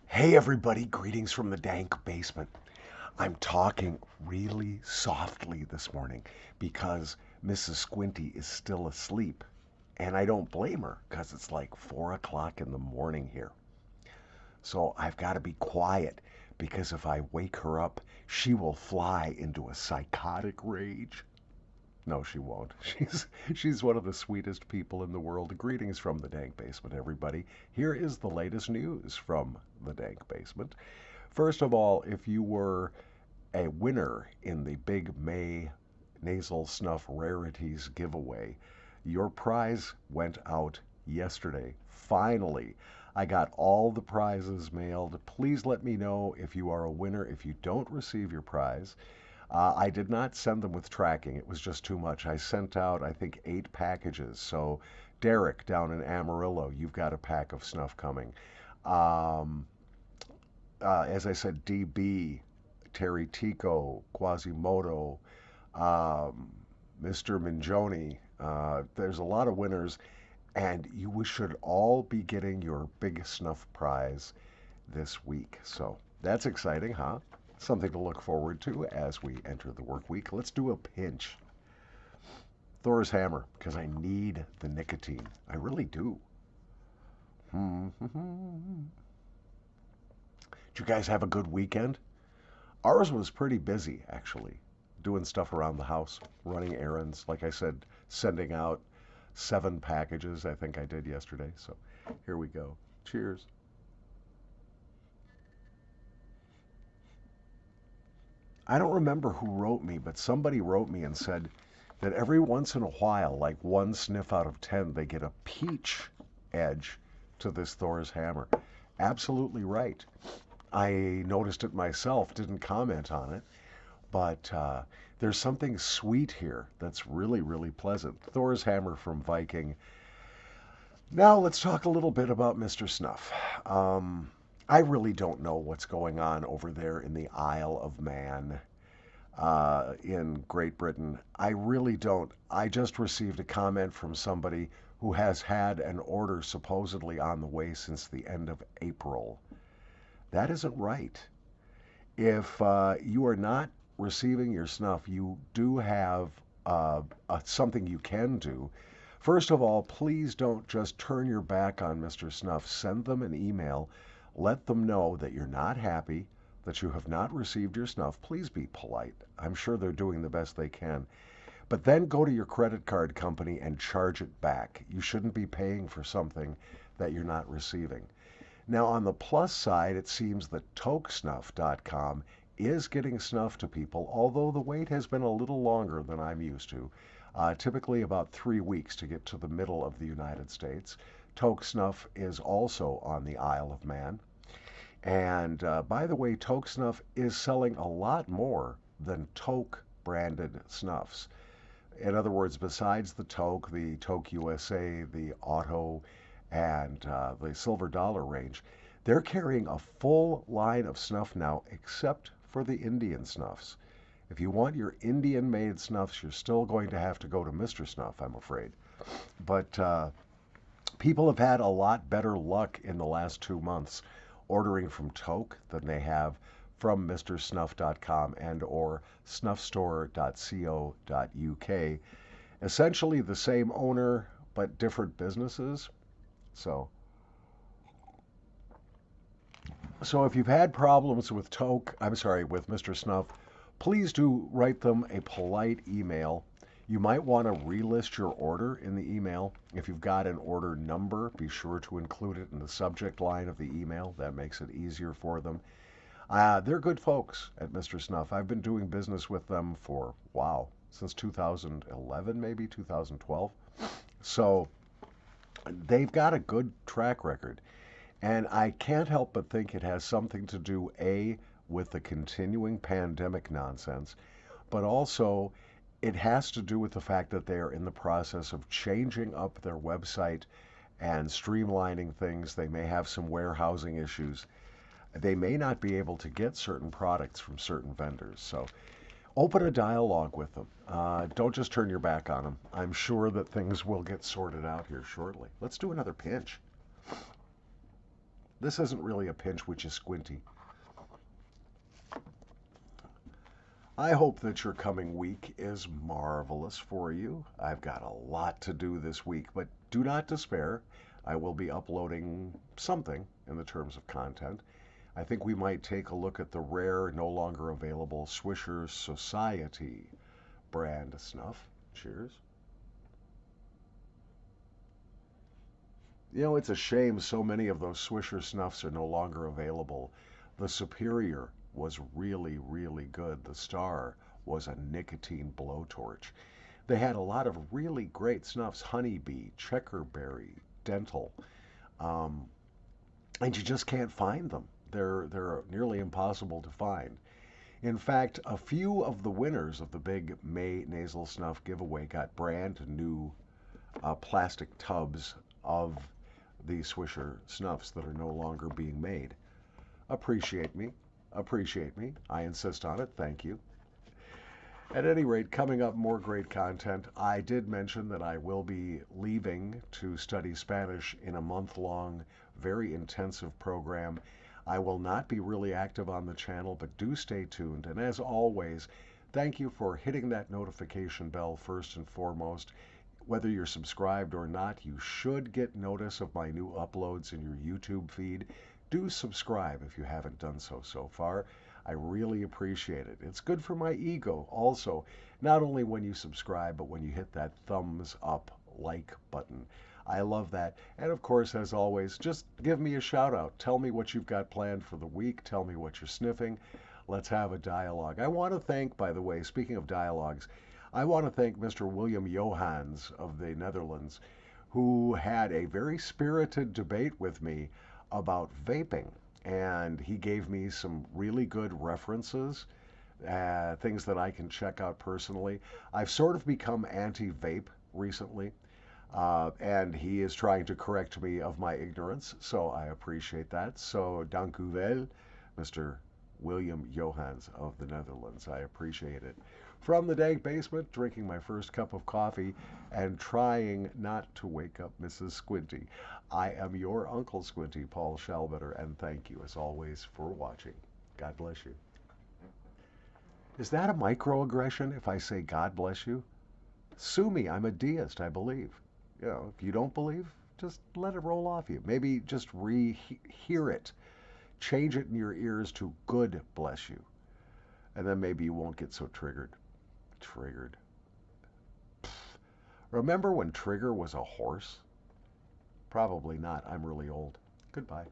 Hey everybody, greetings from the Dank Basement. I'm talking really softly this morning because Mrs. Squinty is still asleep. And I don't blame her because it's like 4 o'clock in the morning here. So I've got to be quiet because if I wake her up, she will fly into a psychotic rage. No, she won't. She's one of the sweetest people in the world. Greetings from the Dank Basement, everybody. Here is the latest news from the Dank Basement. First of all, if you were a winner in the Big May Nasal Snuff Rarities giveaway, your prize went out yesterday. Finally, I got all the prizes mailed. Please let me know if you are a winner. If you don't receive your prize, I did not send them with tracking. It was just too much. I sent out, I think, 8 packages. So, Derek down in Amarillo, you've got a pack of snuff coming. Um, as I said, DB, Terry Tico, Quasimodo, um, Mr. Minjoni. There's a lot of winners, and you should all be getting your big snuff prize this week. So that's exciting, huh? Something to look forward to as we enter the work week. Let's do a pinch. Thor's hammer, because I need the nicotine. I really do. Did you guys have a good weekend? Ours was pretty busy, actually. Doing stuff around the house, running errands. Like I said, sending out 7 packages, I think I did yesterday. So here we go. Cheers. I don't remember who wrote me, but somebody wrote me and said that every once in a while, like one sniff out of 10, they get a peach edge to this Thor's hammer. Absolutely right. I noticed it myself, didn't comment on it, but there's something sweet here that's really, really pleasant. Thor's hammer from Viking. Now let's talk a little bit about Mr. Snuff. I really don't know what's going on over there in the Isle of Man in Great Britain. I really don't. I just received a comment from somebody who has had an order supposedly on the way since the end of April. That isn't right. If you are not receiving your snuff, you do have something you can do. First of all, please don't just turn your back on Mr. Snuff. Send them an email. Let them know that you're not happy, that you have not received your snuff. Please be polite. I'm sure they're doing the best they can. But then go to your credit card company and charge it back. You shouldn't be paying for something that you're not receiving. Now, on the plus side, it seems that tokesnuff.com is getting snuff to people, although the wait has been a little longer than I'm used to, typically about 3 weeks to get to the middle of the United States. Toke Snuff is also on the Isle of Man. And by the way, Toke Snuff is selling a lot more than Toke branded snuffs. In other words, besides the Toke USA, the Auto, and the Silver Dollar range, they're carrying a full line of snuff now, except for the Indian snuffs. If you want your Indian made snuffs, you're still going to have to go to Mr. Snuff, I'm afraid. But people have had a lot better luck in the last 2 months ordering from Toke than they have from mrsnuff.com and or snuffstore.co.uk. Essentially the same owner, but different businesses. So, so if you've had problems with with Mr. Snuff, please do write them a polite email. You might want to relist your order in the email. If you've got an order number, be sure to include it in the subject line of the email. That makes it easier for them. They're good folks at Mr. Snuff. I've been doing business with them for, wow, since 2011, maybe 2012. So they've got a good track record. And I can't help but think it has something to do, A, with the continuing pandemic nonsense, but also it has to do with the fact that they are in the process of changing up their website and streamlining things. They may have some warehousing issues. They may not be able to get certain products from certain vendors. So open a dialogue with them. Don't just turn your back on them. I'm sure that things will get sorted out here shortly. Let's do another pinch. This isn't really a pinch, which is Squinty. I hope that your coming week is marvelous for you. I've got a lot to do this week, but do not despair. I will be uploading something in the terms of content. I think we might take a look at the rare, no longer available Swisher Society brand snuff. Cheers. You know, it's a shame so many of those Swisher Snuffs are no longer available. The Superior was really, really good. The Star was a nicotine blowtorch. They had a lot of really great snuffs, Honeybee, Checkerberry, Dental, um, and you just can't find them. They're nearly impossible to find. In fact, a few of the winners of the big May Nasal Snuff giveaway got brand new plastic tubs of the Swisher Snuffs that are no longer being made. Appreciate me. Appreciate me. I insist on it. Thank you. At any rate, coming up, more great content. I did mention that I will be leaving to study Spanish in a month-long, very intensive program. I will not be really active on the channel, but do stay tuned. And as always, thank you for hitting that notification bell first and foremost. Whether you're subscribed or not, you should get notice of my new uploads in your YouTube feed. Do subscribe if you haven't done so so far. I really appreciate it. It's good for my ego also, not only when you subscribe, but when you hit that thumbs up like button. I love that. And of course, as always, just give me a shout out. Tell me what you've got planned for the week. Tell me what you're sniffing. Let's have a dialogue. I want to thank, by the way, speaking of dialogues, I want to thank Mr. William Johans of the Netherlands, who had a very spirited debate with me about vaping. And he gave me some really good references, things that I can check out personally. I've sort of become anti-vape recently, and he is trying to correct me of my ignorance, so I appreciate that. So, dank u wel, Mr. William Johans of the Netherlands. I appreciate it. From the Dank Basement, drinking my first cup of coffee and trying not to wake up Mrs. Squinty. I am your Uncle Squinty, Paul Shalbetter, and thank you, as always, for watching. God bless you. Is that a microaggression if I say God bless you? Sue me. I'm a deist, I believe. You know, if you don't believe, just let it roll off you. Maybe just hear it. Change it in your ears to good bless you. And then maybe you won't get so triggered. Triggered. Pfft. Remember when Trigger was a horse? Probably not. I'm really old. Goodbye.